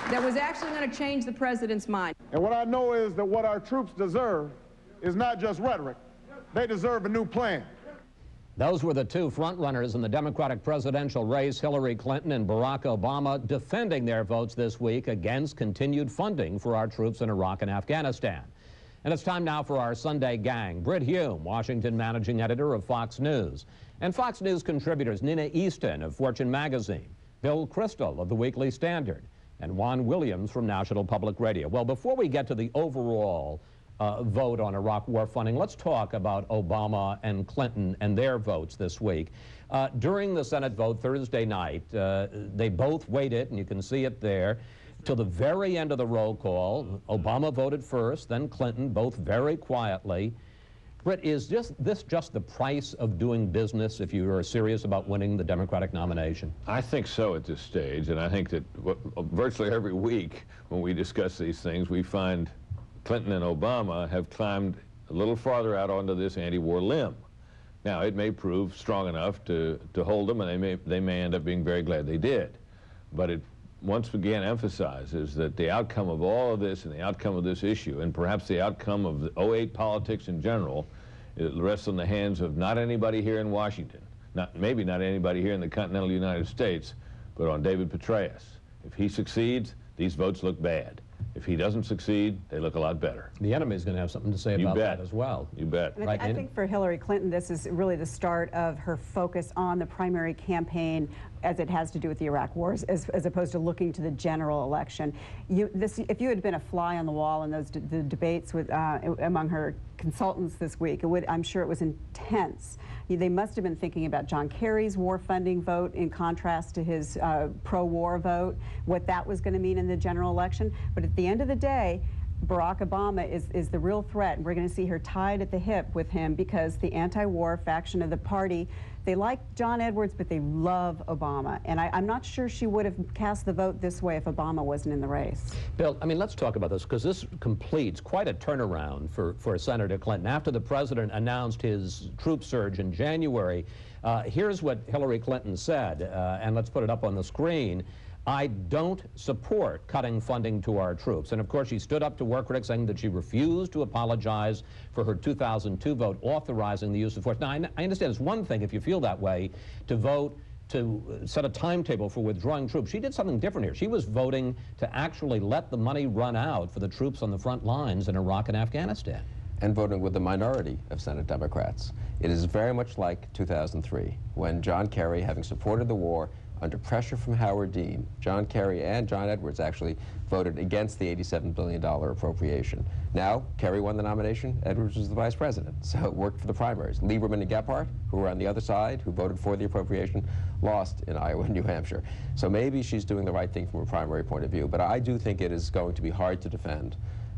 that was actually going to change the president's mind. And what I know is that what our troops deserve is not just rhetoric. They deserve a new plan. Those were the two frontrunners in the Democratic presidential race, Hillary Clinton and Barack Obama, defending their votes this week against continued funding for our troops in Iraq and Afghanistan. And it's time now for our Sunday gang. Britt Hume, Washington managing editor of Fox News, and Fox News contributors Nina Easton of Fortune magazine, Bill Kristol of the Weekly Standard, and Juan Williams from National Public Radio. Well, before we get to the overall vote on Iraq war funding, let's talk about Obama and Clinton and their votes this week. During the Senate vote Thursday night, they both waited, and you can see it there, till the very end of the roll call. Obama voted first, then Clinton, both very quietly. Britt, is this just the price of doing business if you are serious about winning the Democratic nomination? I think so at this stage, and I think that virtually every week when we discuss these things, we find Clinton and Obama have climbed a little farther out onto this anti-war limb. Now, it may prove strong enough to hold them, and they may end up being very glad they did. But it once again emphasizes that the outcome of all of this and the outcome of this issue, and perhaps the outcome of the '08 politics in general, it rests on the hands of not anybody here in Washington, maybe not anybody here in the continental United States, but on David Petraeus. If he succeeds, these votes look bad. If he doesn't succeed, they look a lot better. The enemy is going to have something to say about that as well. You bet. And I think for Hillary Clinton, this is really the start of her focus on the primary campaign as it has to do with the Iraq wars, as opposed to looking to the general election. If you had been a fly on the wall in those the debates with, among her consultants this week, I'm sure it was intense. They must have been thinking about John Kerry's war funding vote in contrast to his pro-war vote, what that was going to mean in the general election. But at the end of the day, Barack Obama is the real threat, and we're going to see her tied at the hip with him because the anti-war faction of the party, they like John Edwards, but they love Obama. And I'm not sure she would have cast the vote this way if Obama wasn't in the race. Bill, I mean, let's talk about this, because this completes quite a turnaround for Senator Clinton. After the president announced his troop surge in January, here's what Hillary Clinton said, and let's put it up on the screen. "I don't support cutting funding to our troops." And of course, she stood up to war critics, saying that she refused to apologize for her 2002 vote authorizing the use of force. Now, I understand it's one thing if you feel that way to vote to set a timetable for withdrawing troops. She did something different here. She was voting to actually let the money run out for the troops on the front lines in Iraq and Afghanistan. And voting with the minority of Senate Democrats. It is very much like 2003, when John Kerry, having supported the war, under pressure from Howard Dean, John Kerry and John Edwards actually voted against the $87 billion appropriation. Now, Kerry won the nomination, Edwards was the vice president, so it worked for the primaries. Lieberman and Gephardt, who were on the other side, who voted for the appropriation, lost in Iowa and New Hampshire. So maybe she's doing the right thing from a primary point of view, but I do think it is going to be hard to defend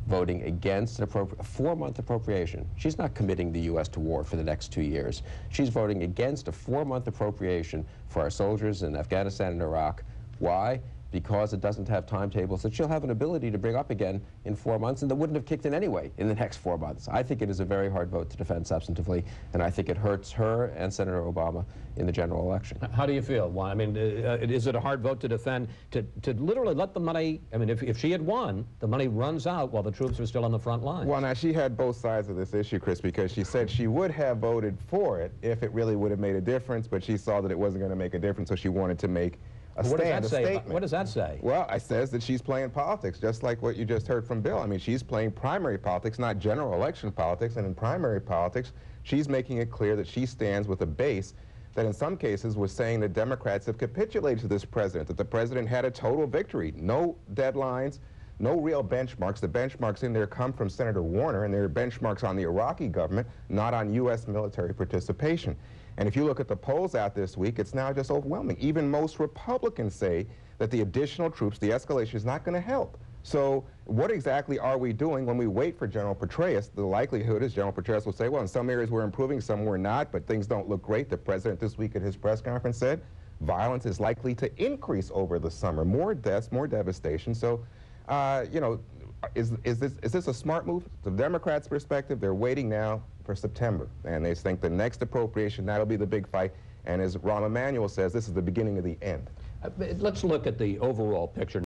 voting against a 4-month appropriation. She's not committing the U.S. to war for the next 2 years. She's voting against a 4-month appropriation for our soldiers in Afghanistan and Iraq. Why? Because it doesn't have timetables that she'll have an ability to bring up again in 4 months, and that wouldn't have kicked in anyway in the next 4 months. I think it is a very hard vote to defend substantively, and I think it hurts her and Senator Obama in the general election. How do you feel? Well, I mean, is it a hard vote to defend, to literally let the money, I mean, if she had won, the money runs out while the troops are still on the front line? Well, now, she had both sides of this issue, Chris, because she said she would have voted for it if it really would have made a difference, but she saw that it wasn't going to make a difference, so she wanted to make a statement. What does that say? Well, it says that she's playing politics, just like what you just heard from Bill. I mean, she's playing primary politics, not general election politics, and in primary politics, she's making it clear that she stands with a base that in some cases was saying that Democrats have capitulated to this president, that the president had a total victory. No deadlines, no real benchmarks. The benchmarks in there come from Senator Warner, and they're benchmarks on the Iraqi government, not on U.S. military participation. And if you look at the polls out this week, it's now just overwhelming. Even most Republicans say that the additional troops, the escalation, is not going to help. So what exactly are we doing when we wait for General Petraeus? The likelihood is General Petraeus will say, well, in some areas we're improving, some we're not, but things don't look great. The president this week at his press conference said violence is likely to increase over the summer. More deaths, more devastation. So, you know, is this a smart move? From the Democrats' perspective, they're waiting now for September, and they think the next appropriation, that'll be the big fight. And as Rahm Emanuel says, this is the beginning of the end. Let's look at the overall picture.